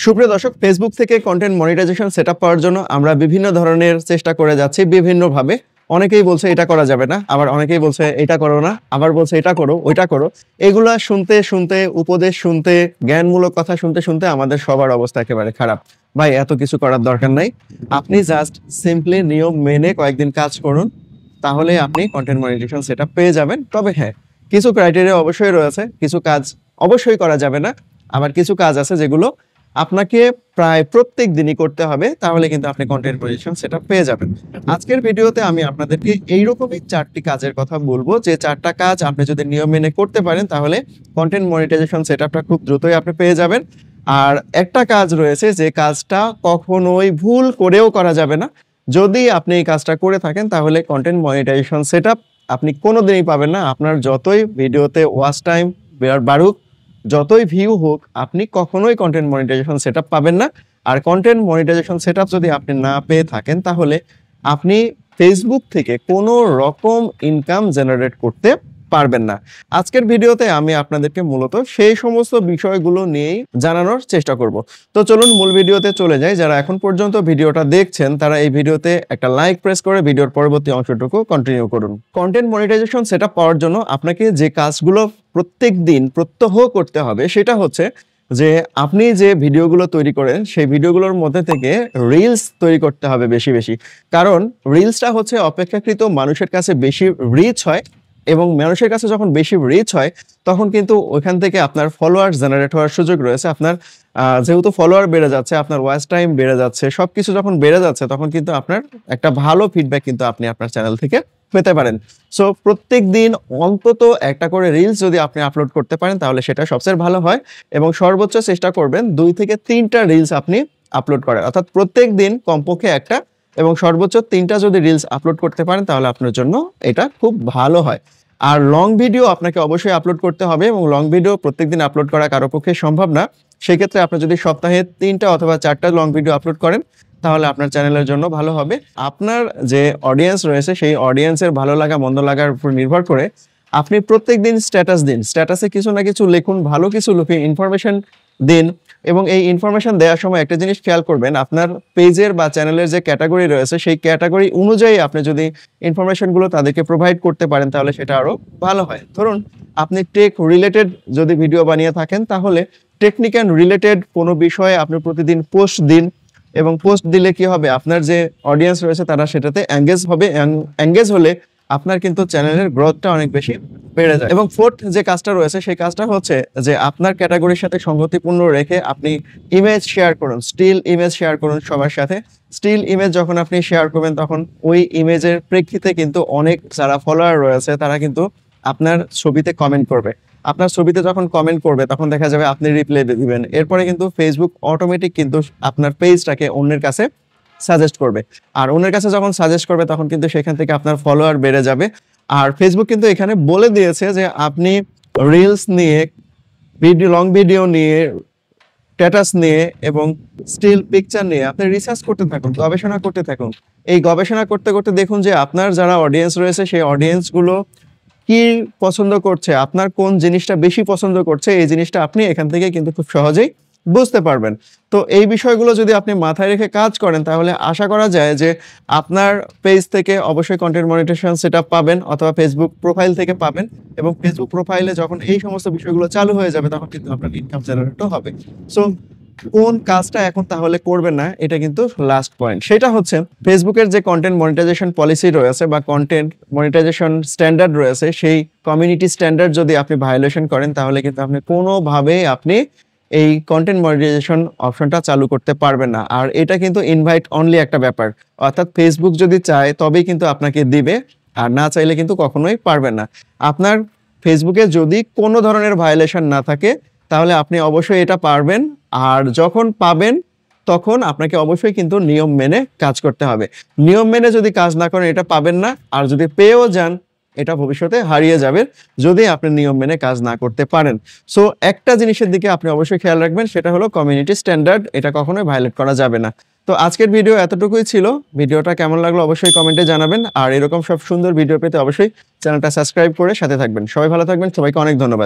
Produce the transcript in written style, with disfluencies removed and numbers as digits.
সুপ্রিয় দর্শক, ফেসবুক থেকে কন্টেন্ট মনিটাইজেশন সেটআপ পাওয়ার জন্য আমরা বিভিন্ন ধরনের চেষ্টা করে যাচ্ছি বিভিন্নভাবে। অনেকেই বলছে এটা করা যাবে না, আবার অনেকেই বলছে এটা করো না, আবার বলছে এটা করো ওইটা করো। এগুলা শুনতে শুনতে, উপদেশ শুনতে, জ্ঞানমূলক কথা শুনতে শুনতে আমাদের সবার অবস্থা একেবারে খারাপ। ভাই, এত কিছু করার দরকার নাই। আপনি জাস্ট সিম্পলি নিয়ম মেনে কয়েকদিন কাজ করুন, তাহলে আপনি কন্টেন্ট মনিটাইজেশন সেটআপ পেয়ে যাবেন। তবে হ্যাঁ, কিছু ক্রাইটেরিয়া অবশ্যই রয়েছে। কিছু কাজ অবশ্যই করা যাবে না, আবার কিছু কাজ আছে যেগুলো আপনাকে প্রায় প্রত্যেক দিনই করতে হবে, তাহলে কিন্তু আপনি কন্টেন্ট মনিটাইজেশন সেটআপ পেয়ে যাবেন। আজকের ভিডিওতে আমি আপনাদেরকে এইরকমই 4টি কাজের কথা বলবো, যে 4টা কাজ আপনি যদি নিয়ম মেনে করতে পারেন তাহলে কন্টেন্ট মনিটাইজেশন সেটআপটা খুব দ্রুতই আপনি পেয়ে যাবেন। আর একটা কাজ রয়েছে যে কাজটা কখনোই ভুল করেও করা যাবে না। যদি আপনি এই কাজটা করে থাকেন তাহলে কন্টেন্ট মনিটাইজেশন সেটআপ আপনি কোনোদিনই পাবেন না। আপনার যতই ভিডিওতে ওয়াচ টাইম বাড়ুক, যতই ভিউ হোক, আপনি কখনোই কন্টেন্ট মনিটাইজেশন সেটআপ পাবেন না। আর কন্টেন্ট মনিটাইজেশন সেটআপ যদি আপনি না পেয়ে থাকেন তাহলে আপনি ফেসবুক থেকে কোনো রকম ইনকাম জেনারেট করতে পারবেন না। আজকের ভিডিওতে আমি আপনাদেরকে মূলত সেই সমস্ত বিষয়গুলো নিয়েই জানানোর চেষ্টা করব। তো চলুন মূল ভিডিওতে চলে যাই। যারা এখন পর্যন্ত ভিডিওটা দেখছেন তারা এই ভিডিওতে একটা লাইক প্রেস করে ভিডিওর পরবর্তী অংশটুকু কন্টিনিউ করুন। কন্টেন্ট মনিটাইজেশন সেটআপ পাওয়ার জন্য আপনাকে যে কাজগুলো প্রত্যেক দিন প্রত্যহ করতে হবে সেটা হচ্ছে যে আপনি যে ভিডিওগুলো তৈরি করেন সেই ভিডিওগুলোর মধ্যে থেকে রিলস তৈরি করতে হবে বেশি বেশি। কারণ রিলসটা হচ্ছে অপেক্ষাকৃত মানুষের কাছে বেশি রিচ হয়, এবং মানুষের কাছে যখন বেশি রিচ হয় তখন কিন্তু ওইখান থেকে আপনার ফলোয়ার জেনারেট হওয়ার সুযোগ রয়েছে। আপনার যেহেতু ফলোয়ার বেড়ে যাচ্ছে, আপনার ওয়াচ টাইম বেড়ে যাচ্ছে, সবকিছু যখন বেড়ে যাচ্ছে তখন কিন্তু আপনার একটা ভালো ফিডব্যাক কিন্তু আপনি আপনার চ্যানেল থেকে পেতে পারেন। সো প্রত্যেক দিন অন্তত একটা করে রিলস যদি আপনি আপলোড করতে পারেন তাহলে সেটা সবচেয়ে ভালো হয়, এবং সর্বোচ্চ চেষ্টা করবেন 2 থেকে 3টা রিলস আপনি আপলোড করেন, অর্থাৎ প্রত্যেক দিন কমপক্ষে একটা এবং সর্বোচ্চ 3টা যদি রিলস আপলোড করতে পারেন তাহলে আপনার জন্য এটা খুব ভালো হয়। আর লং ভিডিও আপনাকে অবশ্যই আপলোড করতে হবে, এবং লং ভিডিও প্রত্যেকদিন আপলোড করা কারো পক্ষে সম্ভব না। সেক্ষেত্রে আপনি যদি সপ্তাহে 3টা অথবা 4টা লং ভিডিও আপলোড করেন তাহলে আপনার চ্যানেলের জন্য ভালো হবে। আপনার যে অডিয়েন্স রয়েছে সেই অডিয়েন্সের ভালো লাগা মন্দ লাগার উপর নির্ভর করে আপনি প্রত্যেকদিন স্ট্যাটাস দিন, স্ট্যাটাসে কিছু না কিছু লিখুন, ভালো কিছু লিখে ইনফরমেশন দিন। এবং এই ইনফরমেশন দেওয়ার সময় একটা জিনিস খেয়াল করবেন, আপনার পেজের বা চ্যানেলের যে ক্যাটাগরি রয়েছে সেই ক্যাটাগরি অনুযায়ী আপনি যদি ইনফরমেশনগুলো তাদেরকে প্রোভাইড করতে পারেন তাহলে সেটা আরও ভালো হয়। ধরুন আপনি টেক রিলেটেড যদি ভিডিও বানিয়ে থাকেন তাহলে টেকনিক্যাল রিলেটেড কোনো বিষয়ে আপনি প্রতিদিন পোস্ট দিন, এবং পোস্ট দিলে কি হবে, আপনার যে অডিয়েন্স রয়েছে তারা সেটাতে এঙ্গেজ হবে। এঙ্গেজ হলে আপনার কিন্তু চ্যানেলের গ্রোথটা অনেক বেশি বেড়ে যায়। এবং ফোর্থ যে কাজটা রয়েছে সেই কাজটা হচ্ছে যে আপনার ক্যাটাগরির সাথে সঙ্গতিপূর্ণ রেখে আপনি ইমেজ শেয়ার করুন, স্টিল ইমেজ শেয়ার করুন সবার সাথে। স্টিল ইমেজ যখন আপনি শেয়ার করবেন তখন ওই ইমেজের প্রেক্ষিতে কিন্তু অনেক যারা ফলোয়ার রয়েছে তারা কিন্তু আপনার ছবিতে কমেন্ট করবে। আপনার ছবিতে যখন কমেন্ট করবে তখন দেখা যাবে আপনি রিপ্লাই দিবেন, এরপরে কিন্তু ফেসবুক অটোমেটিক কিন্তু আপনার পেজটাকে অন্যের কাছে সাজেস্ট করবে। আর অন্যের কাছে যখন সাজেস্ট করবে তখন কিন্তু সেখান থেকে আপনার ফলোয়ার বেড়ে যাবে। আর ফেসবুক কিন্তু এখানে বলে দিয়েছে যে আপনি রিলস নিয়ে, লং ভিডিও নিয়ে, স্ট্যাটাস নিয়ে এবং স্টিল পিকচার নিয়ে আপনি রিসার্চ করতে থাকুন, গবেষণা করতে থাকুন। এই গবেষণা করতে করতে দেখুন যে আপনার যারা অডিয়েন্স রয়েছে সেই অডিয়েন্সগুলো কি পছন্দ করছে, আপনার কোন জিনিসটা বেশি পছন্দ করছে, এই জিনিসটা আপনি এখান থেকে কিন্তু খুব সহজেই বুঝতে পারবেন। তো এই বিষয়গুলো যদি আপনি মাথায় রেখে কাজ করেন তাহলে আশা করা যায় যে আপনার পেজ থেকে অবশ্যই কন্টেন্ট মনিটাইজেশন সেটআপ পাবেন, অথবা ফেসবুক প্রোফাইল থেকে পাবেন। এবং ফেসবুক প্রোফাইলে যখন এই সমস্ত বিষয়গুলো চালু হয়ে যাবে তখন কিন্তু আপনার ইনকাম জেনারেটও হবে। সো কোন কাজটা এখন তাহলে করবেন না, এটা কিন্তু লাস্ট পয়েন্ট। সেটা হচ্ছে ফেসবুকের যে কন্টেন্ট মনিটাইজেশন পলিসি রয়েছে বা কন্টেন্ট মনিটাইজেশন স্ট্যান্ডার্ড রয়েছে সেই কমিউনিটি স্ট্যান্ডার্ড যদি আপনি ভায়োলেশন করেন তাহলে কিন্তু আপনি কোনোভাবেই আপনি এই কন্টেন্ট মনিটাইজেশন অপশনটা চালু করতে পারবেন না। আর এটা কিন্তু ইনভাইট অনলি একটা ব্যাপার, অর্থাৎ ফেসবুক যদি চায় তবেই কিন্তু আপনাকে দিবে, আর না চাইলে কিন্তু কখনোই পারবেন না। আপনার ফেসবুকে যদি কোনো ধরনের ভায়োলেশন না থাকে তাহলে আপনি অবশ্যই এটা পারবেন। আর যখন পাবেন তখন আপনাকে অবশ্যই কিন্তু নিয়ম মেনে কাজ করতে হবে। নিয়ম মেনে যদি কাজ না করেন এটা পাবেন না, আর যদি পেয়েও যান এটা ভবিষ্যতে হারিয়ে যাবে যদি আপনি নিয়ম মেনে কাজ না করতে পারেন। সো একটা জিনিসের দিকে আপনি অবশ্যই খেয়াল রাখবেন, সেটা হলো কমিউনিটি স্ট্যান্ডার্ড, এটা কখনোই ভায়োলেট করা যাবে না। তো আজকের ভিডিও এতটুকুই ছিল। ভিডিওটা কেমন লাগলো অবশ্যই কমেন্টে জানাবেন, আর এরকম সব সুন্দর ভিডিও পেতে অবশ্যই চ্যানেলটা সাবস্ক্রাইব করে সাথে থাকবেন। সবাই ভালো থাকবেন, সবাইকে অনেক ধন্যবাদ।